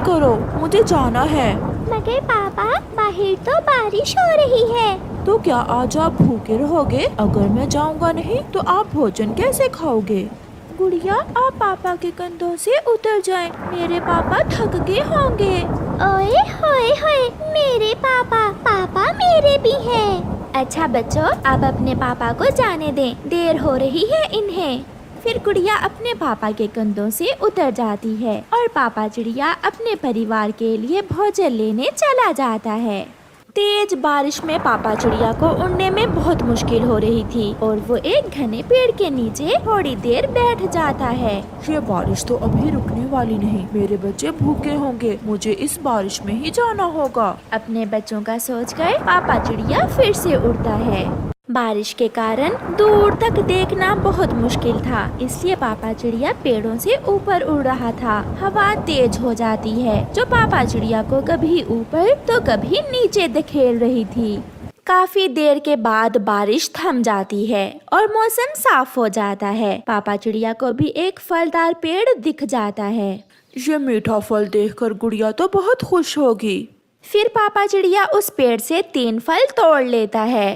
करो, मुझे जाना है। मगर पापा बाहर तो बारिश हो रही है। तो क्या आज आप भूखे रहोगे? अगर मैं जाऊंगा नहीं तो आप भोजन कैसे खाओगे? गुड़िया, आप पापा के कंधों से उतर जाएं। मेरे पापा थक गए होंगे। ओए होए होए, मेरे पापा पापा मेरे भी हैं। अच्छा बच्चों, अब अपने पापा को जाने दें, देर हो रही है इन्हें। फिर गुड़िया अपने पापा के कंधों से उतर जाती है और पापा चिड़िया अपने परिवार के लिए भोजन लेने चला जाता है। तेज बारिश में पापा चिड़िया को उड़ने में बहुत मुश्किल हो रही थी और वो एक घने पेड़ के नीचे थोड़ी देर बैठ जाता है। ये बारिश तो अभी रुकने वाली नहीं, मेरे बच्चे भूखे होंगे, मुझे इस बारिश में ही जाना होगा। अपने बच्चों का सोचकर पापा चिड़िया फिर से उड़ता है। बारिश के कारण दूर तक देखना बहुत मुश्किल था, इसलिए पापा चिड़िया पेड़ों से ऊपर उड़ रहा था। हवा तेज हो जाती है जो पापा चिड़िया को कभी ऊपर तो कभी नीचे धकेल रही थी। काफी देर के बाद बारिश थम जाती है और मौसम साफ हो जाता है। पापा चिड़िया को भी एक फलदार पेड़ दिख जाता है। ये मीठा फल देखकर गुड़िया तो बहुत खुश होगी। फिर पापा चिड़िया उस पेड़ से 3 फल तोड़ लेता है।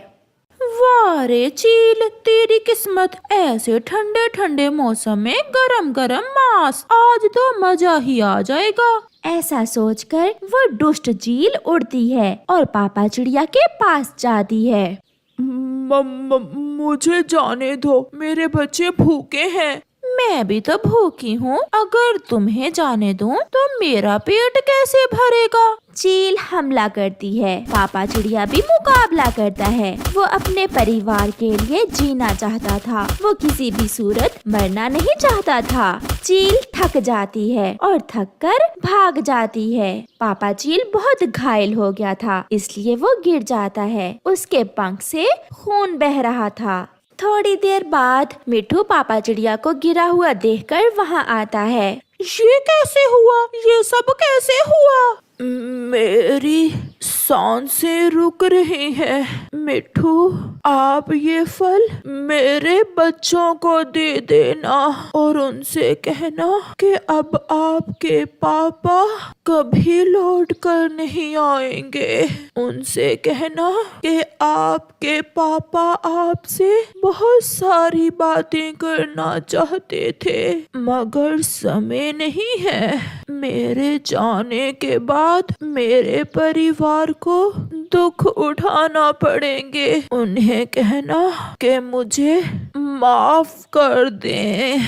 वाह रे चील, तेरी किस्मत, ऐसे ठंडे ठंडे मौसम में गरम गरम मांस, आज तो मजा ही आ जाएगा। ऐसा सोचकर वो दुष्ट चील उड़ती है और पापा चिड़िया के पास जाती है। मुझे जाने दो, मेरे बच्चे भूखे हैं। मैं भी तो भूखी हूँ, अगर तुम्हें जाने दूँ तो मेरा पेट कैसे भरेगा? चील हमला करती है। पापा चिड़िया भी मुकाबला करता है। वो अपने परिवार के लिए जीना चाहता था, वो किसी भी सूरत मरना नहीं चाहता था। चील थक जाती है और थक कर भाग जाती है। पापा चील बहुत घायल हो गया था, इसलिए वो गिर जाता है। उसके पंख से खून बह रहा था। थोड़ी देर बाद मिट्ठू पापा चिड़िया को गिरा हुआ देखकर वहाँ आता है। ये कैसे हुआ? ये सब कैसे हुआ? मेरी सांसें रुक रही हैं। मिट्ठू, आप ये फल मेरे बच्चों को दे देना और उनसे कहना कि अब आपके पापा कभी लौट कर नहीं आएंगे। उनसे कहना कि आपके पापा आपसे बहुत सारी बातें करना चाहते थे, मगर समय नहीं है। मेरे जाने के बाद मेरे परिवार को दुख उठाना पड़ेंगे। उन्हें कहना कि मुझे माफ कर दें।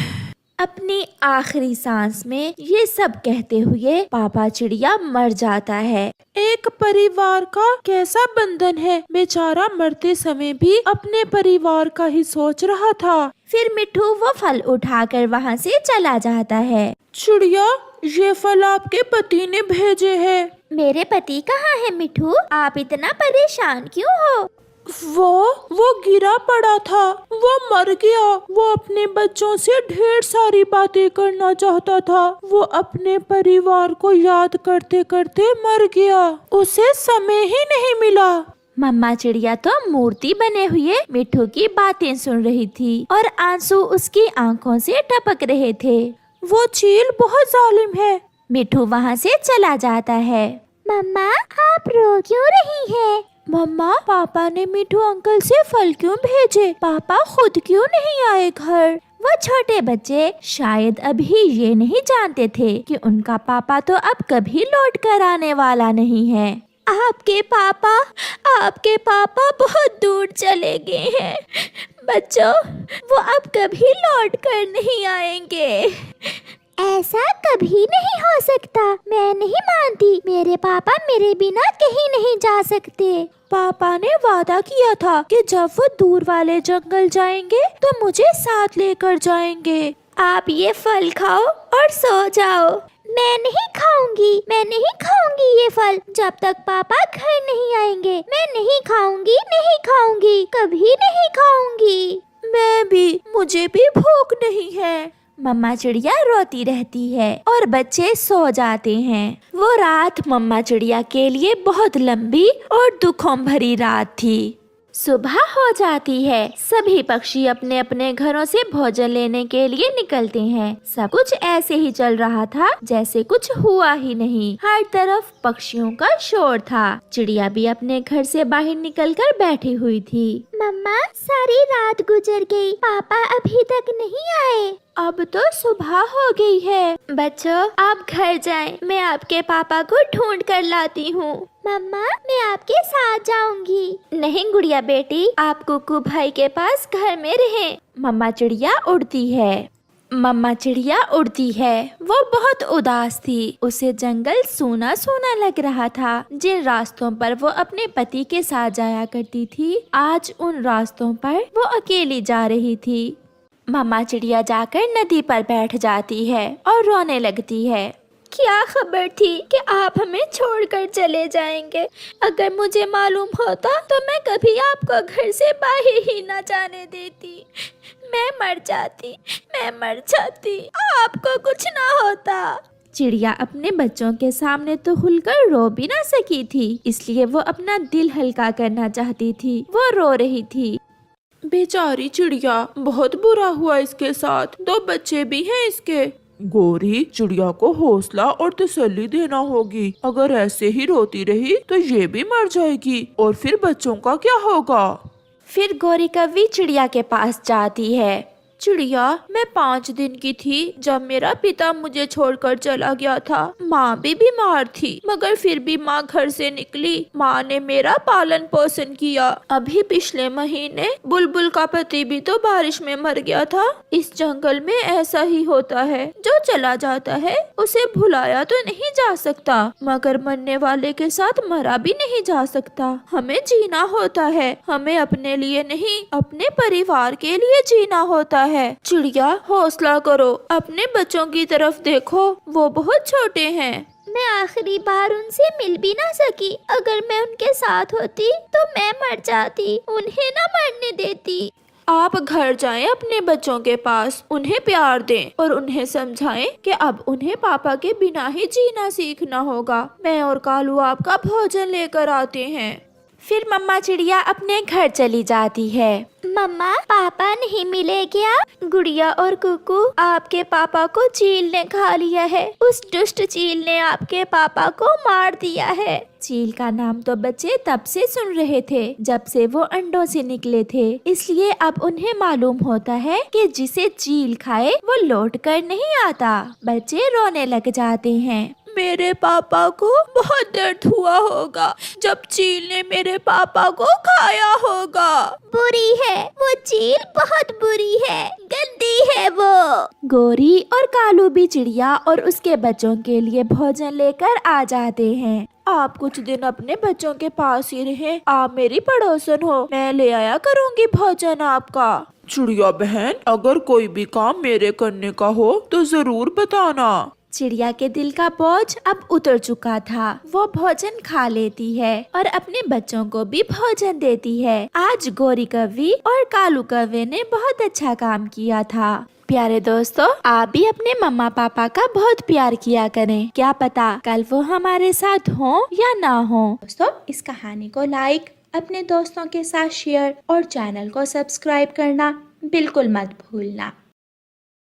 अपनी आखिरी सांस में ये सब कहते हुए पापा चिड़िया मर जाता है। एक परिवार का कैसा बंधन है, बेचारा मरते समय भी अपने परिवार का ही सोच रहा था। फिर मिट्ठू वो फल उठाकर वहाँ से चला जाता है। चिड़िया, ये फल आपके पति ने भेजे हैं। मेरे पति कहाँ है मिट्ठू? आप इतना परेशान क्यों हो? वो गिरा पड़ा था, वो मर गया। वो अपने बच्चों से ढेर सारी बातें करना चाहता था। वो अपने परिवार को याद करते करते मर गया, उसे समय ही नहीं मिला। मम्मा चिड़िया तो मूर्ति बने हुए मिट्ठू की बातें सुन रही थी और आंसू उसकी आंखों से टपक रहे थे। वो चील बहुत जालिम है। मिट्ठू वहाँ से चला जाता है। मम्मा, आप रो क्यों रही हैं? मम्मा, पापा ने मिट्ठू अंकल से फल क्यों भेजे? पापा खुद क्यों नहीं आए घर? वो छोटे बच्चे शायद अभी ये नहीं जानते थे कि उनका पापा तो अब कभी लौट कर आने वाला नहीं है। आपके पापा बहुत दूर चले गए हैं बच्चों, वो अब कभी लौट कर नहीं आएंगे। ऐसा कभी नहीं हो सकता, मैं नहीं मानती। मेरे पापा मेरे बिना कहीं नहीं जा सकते। पापा ने वादा किया था कि जब वो दूर वाले जंगल जाएंगे तो मुझे साथ लेकर जाएंगे। आप ये फल खाओ और सो जाओ। मैं नहीं खाऊंगी ये फल जब तक पापा घर नहीं आएंगे। मैं नहीं खाऊंगी, कभी नहीं खाऊंगी। मैं भी, मुझे भी भूख नहीं है। मम्मा चिड़िया रोती रहती है और बच्चे सो जाते हैं। वो रात मम्मा चिड़िया के लिए बहुत लंबी और दुखों भरी रात थी। सुबह हो जाती है। सभी पक्षी अपने अपने घरों से भोजन लेने के लिए निकलते हैं। सब कुछ ऐसे ही चल रहा था जैसे कुछ हुआ ही नहीं। हर तरफ पक्षियों का शोर था। चिड़िया भी अपने घर से बाहर निकलकर बैठी हुई थी। मम्मा, सारी रात गुजर गई, पापा अभी तक नहीं आए। अब तो सुबह हो गई है। बच्चों, आप घर जाएं, मैं आपके पापा को ढूंढ कर लाती हूँ। मम्मा, मैं आपके साथ जाऊंगी। नहीं गुड़िया बेटी, आप कुकू भाई के पास घर में रहें। मम्मा चिड़िया उड़ती है। मम्मा चिड़िया उड़ती है। वो बहुत उदास थी। उसे जंगल सूना सूना लग रहा था। जिन रास्तों पर वो अपने पति के साथ जाया करती थी, आज उन रास्तों पर वो अकेली जा रही थी। मम्मा चिड़िया जाकर नदी पर बैठ जाती है और रोने लगती है। क्या खबर थी कि आप हमें छोड़कर चले जाएंगे। अगर मुझे मालूम होता तो मैं कभी आपको घर से बाहर ही न जाने देती। मैं मर जाती, आपको कुछ ना होता। चिड़िया अपने बच्चों के सामने तो खुलकर रो भी ना सकी थी, इसलिए वो अपना दिल हल्का करना चाहती थी। वो रो रही थी। बेचारी चिड़िया, बहुत बुरा हुआ इसके साथ। 2 बच्चे भी हैं इसके। गौरी, चिड़िया को हौसला और तसल्ली देना होगी। अगर ऐसे ही रोती रही तो ये भी मर जाएगी और फिर बच्चों का क्या होगा। फिर गौरी कौवी चिड़िया के पास जाती है। चिड़िया, मैं 5 दिन की थी जब मेरा पिता मुझे छोड़कर चला गया था। माँ भी बीमार थी, मगर फिर भी माँ घर से निकली। माँ ने मेरा पालन पोषण किया। अभी पिछले महीने बुलबुल का पति भी तो बारिश में मर गया था। इस जंगल में ऐसा ही होता है, जो चला जाता है उसे भुलाया तो नहीं जा सकता, मगर मरने वाले के साथ मरा भी नहीं जा सकता। हमें जीना होता है। हमें अपने लिए नहीं, अपने परिवार के लिए जीना होता है। चिड़िया, हौसला करो, अपने बच्चों की तरफ देखो, वो बहुत छोटे हैं। मैं आखिरी बार उनसे मिल भी ना सकी। अगर मैं उनके साथ होती तो मैं मर जाती, उन्हें ना मरने देती। आप घर जाएं अपने बच्चों के पास, उन्हें प्यार दें और उन्हें समझाएं कि अब उन्हें पापा के बिना ही जीना सीखना होगा। मैं और कालू आपका भोजन लेकर आते हैं। फिर मम्मा चिड़िया अपने घर चली जाती है। मम्मा, पापा नहीं मिले क्या? गुड़िया और कुकू, आपके पापा को चील ने खा लिया है। उस दुष्ट चील ने आपके पापा को मार दिया है। चील का नाम तो बच्चे तब से सुन रहे थे जब से वो अंडों से निकले थे, इसलिए अब उन्हें मालूम होता है कि जिसे चील खाए वो लौट कर नहीं आता। बच्चे रोने लग जाते हैं। मेरे पापा को बहुत दर्द हुआ होगा जब चील ने मेरे पापा को खाया होगा। बुरी है वो चील, बहुत बुरी है, गंदी है वो। गौरी और कालू भी चिड़िया और उसके बच्चों के लिए भोजन लेकर आ जाते हैं। आप कुछ दिन अपने बच्चों के पास ही रहें। आप मेरी पड़ोसन हो, मैं ले आया करूँगी भोजन आपका। चिड़िया बहन, अगर कोई भी काम मेरे करने का हो तो जरूर बताना। चिड़िया के दिल का बोझ अब उतर चुका था। वो भोजन खा लेती है और अपने बच्चों को भी भोजन देती है। आज गौरी कौवी और कालू कौवे ने बहुत अच्छा काम किया था। प्यारे दोस्तों, आप भी अपने मम्मा पापा का बहुत प्यार किया करें। क्या पता कल वो हमारे साथ हो या ना हो। दोस्तों, इस कहानी को लाइक, अपने दोस्तों के साथ शेयर और चैनल को सब्सक्राइब करना बिल्कुल मत भूलना।